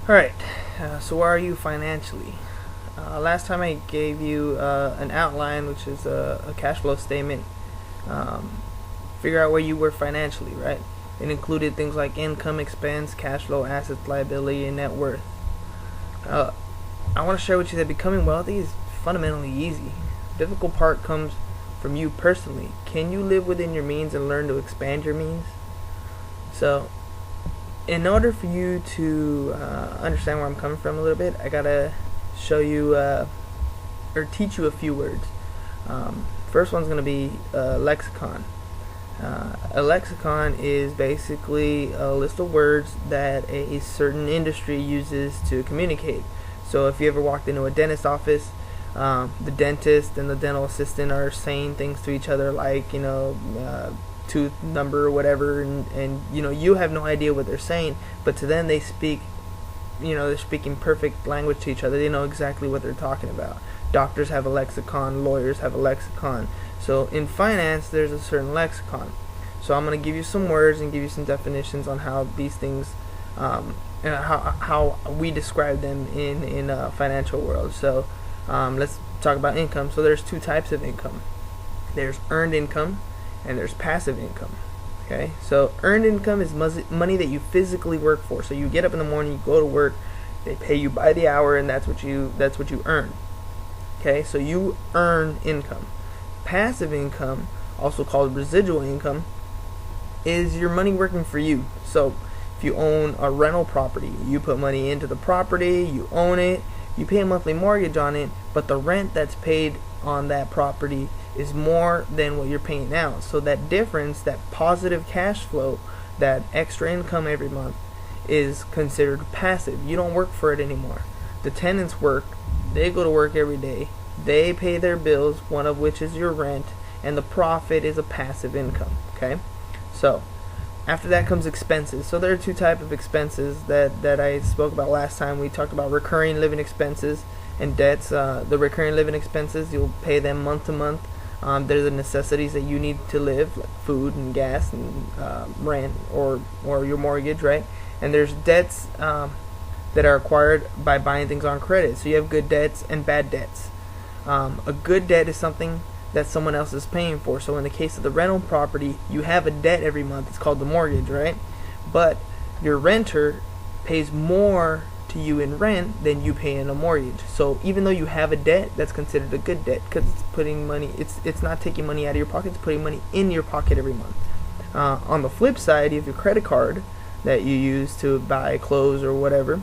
Alright, so where are you financially? Last time I gave you an outline, which is a cash flow statement. Figure out where you were financially, right? It included things like income, expense, cash flow, assets, liability, and net worth. I want to share with you that becoming wealthy is fundamentally easy. The difficult part comes from you personally. Can you live within your means and learn to expand your means? So, in order for you to understand where I'm coming from a little bit, I gotta show you or teach you a few words. First one's gonna be lexicon. A lexicon is basically a list of words that a certain industry uses to communicate. So if you ever walked into a dentist office, the dentist and the dental assistant are saying things to each other like, tooth number or whatever, and you have no idea what they're saying, but to them they speak, they're speaking perfect language to each other. They know exactly what they're talking about. Doctors have a lexicon, lawyers have a lexicon. So in finance there's a certain lexicon. So I'm going to give you some words and give you some definitions on how these things how we describe them in financial world. So let's talk about income. So there's two types of income. There's earned income and there's passive income. Okay, so earned income is money that you physically work for. So you get up in the morning, you go to work, they pay you by the hour, and that's what you earn. Okay, so you earn income. Passive income, also called residual income, is your money working for you. So if you own a rental property, you put money into the property, you own it, you pay a monthly mortgage on it, but the rent that's paid on that property is more than what you're paying out. So that difference, that positive cash flow, that extra income every month, is considered passive. You don't work for it anymore. The tenants work, they go to work every day, they pay their bills, one of which is your rent, and the profit is a passive income. Okay, so after that comes expenses. So there are two types of expenses that I spoke about last time. We talked about recurring living expenses and debts. The recurring living expenses, you'll pay them month to month. They're the necessities that you need to live, like food and gas and rent or your mortgage, right? And there's debts that are acquired by buying things on credit. So you have good debts and bad debts. A good debt is something that someone else is paying for. So in the case of the rental property, you have a debt every month. It's called the mortgage, right? But your renter pays more to you in rent than you pay in a mortgage. So even though you have a debt, that's considered a good debt because it's putting money. It's not taking money out of your pocket. It's putting money in your pocket every month. On the flip side, you have your credit card that you use to buy clothes or whatever.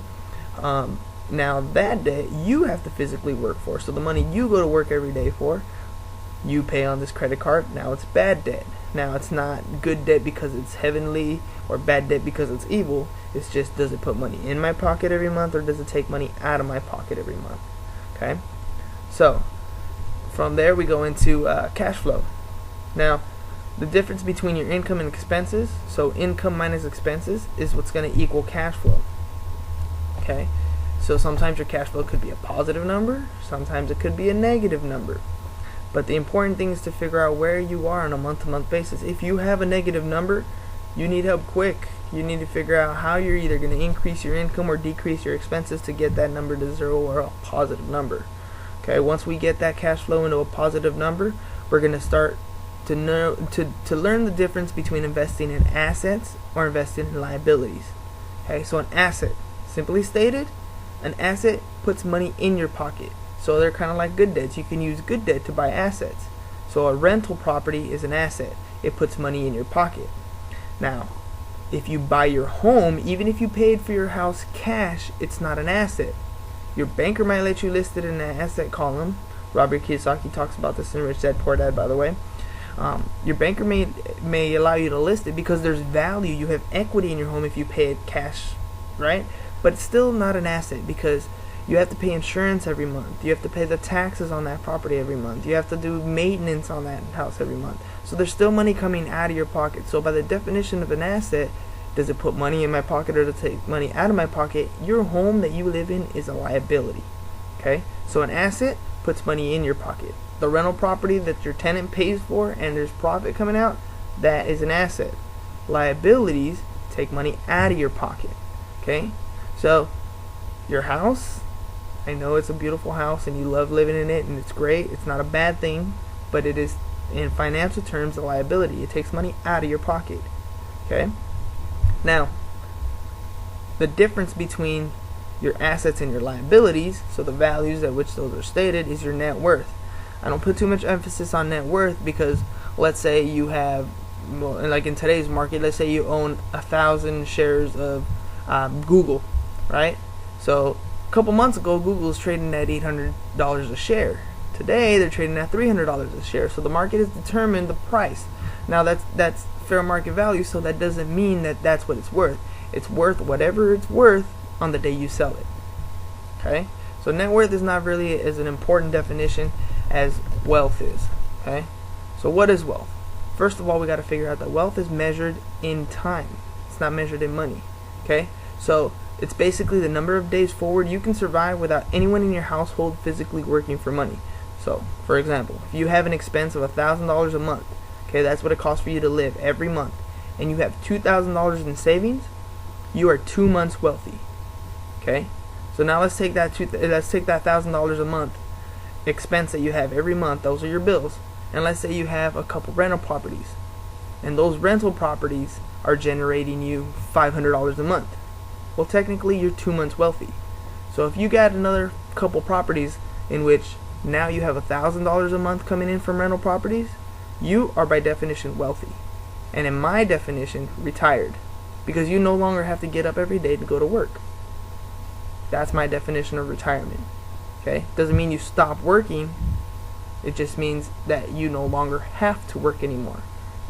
Now that debt you have to physically work for. So the money you go to work every day for, you pay on this credit card. Now it's bad debt. Now it's not good debt because it's heavenly or bad debt because it's evil. It's just, does it put money in my pocket every month or does it take money out of my pocket every month? Okay, so from there we go into cash flow. Now the difference between your income and expenses, so income minus expenses, is what's going to equal cash flow. Okay, so sometimes your cash flow could be a positive number, sometimes it could be a negative number. But the important thing is to figure out where you are on a month-to-month basis. If you have a negative number, you need help quick. You need to figure out how you're either going to increase your income or decrease your expenses to get that number to zero or a positive number. Okay, once we get that cash flow into a positive number, we're going to start to learn the difference between investing in assets or investing in liabilities. Okay, so an asset, simply stated, an asset puts money in your pocket. So they're kind of like good debts. You can use good debt to buy assets. So a rental property is an asset. It puts money in your pocket. Now, if you buy your home, even if you paid for your house cash, it's not an asset. Your banker might let you list it in an asset column. Robert Kiyosaki talks about this in Rich Dad Poor Dad, by the way. Your banker may allow you to list it because there's value. You have equity in your home if you pay it cash, right? But it's still not an asset because you have to pay insurance every month. You have to pay the taxes on that property every month. You have to do maintenance on that house every month. So there's still money coming out of your pocket. So by the definition of an asset, does it put money in my pocket or does it take money out of my pocket? Your home that you live in is a liability. Okay? So an asset puts money in your pocket. The rental property that your tenant pays for and there's profit coming out, that is an asset. Liabilities take money out of your pocket. Okay? So Your house, I know it's a beautiful house and you love living in it and it's great. It's not a bad thing, but it is, in financial terms, a liability. It takes money out of your pocket. Okay? Now, the difference between your assets and your liabilities, so the values at which those are stated, is your net worth. I don't put too much emphasis on net worth because let's say you have, like in today's market, let's say you own 1,000 shares of Google, right? So a couple months ago, Google was trading at $800 a share. Today, they're trading at $300 a share. So the market has determined the price. Now that's fair market value, so that doesn't mean that that's what it's worth. It's worth whatever it's worth on the day you sell it. Okay? So net worth is not really as an important definition as wealth is. Okay? So what is wealth? First of all, we got to figure out that wealth is measured in time. It's not measured in money. Okay? So it's basically the number of days forward you can survive without anyone in your household physically working for money. So, for example, if you have an expense of $1,000 a month, okay, that's what it costs for you to live every month, and you have $2,000 in savings, you are 2 months wealthy. Okay? So now let's take that $1,000 a month expense that you have every month, those are your bills, and let's say you have a couple rental properties, and those rental properties are generating you $500 a month. Well, technically you're 2 months wealthy. So if you got another couple properties in which now you have $1,000 a month coming in from rental properties, you are by definition wealthy, and in my definition, retired, because you no longer have to get up every day to go to work. That's my definition of retirement. Okay? Doesn't mean you stop working. It just means that you no longer have to work anymore.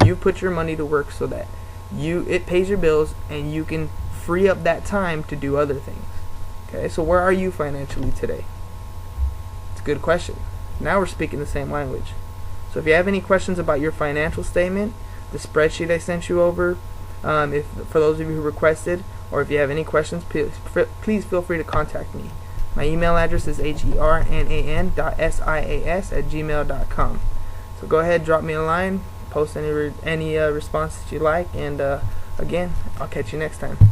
You put your money to work so that it pays your bills and you can free up that time to do other things. Okay? So where are you financially today? It's a good question. Now we're speaking the same language. So if you have any questions about your financial statement, the spreadsheet I sent you over, for those of you who requested, or if you have any questions, please feel free to contact me. My email address is hernan.sias@gmail.com. So go ahead, drop me a line, post any response that you like, and again, I'll catch you next time.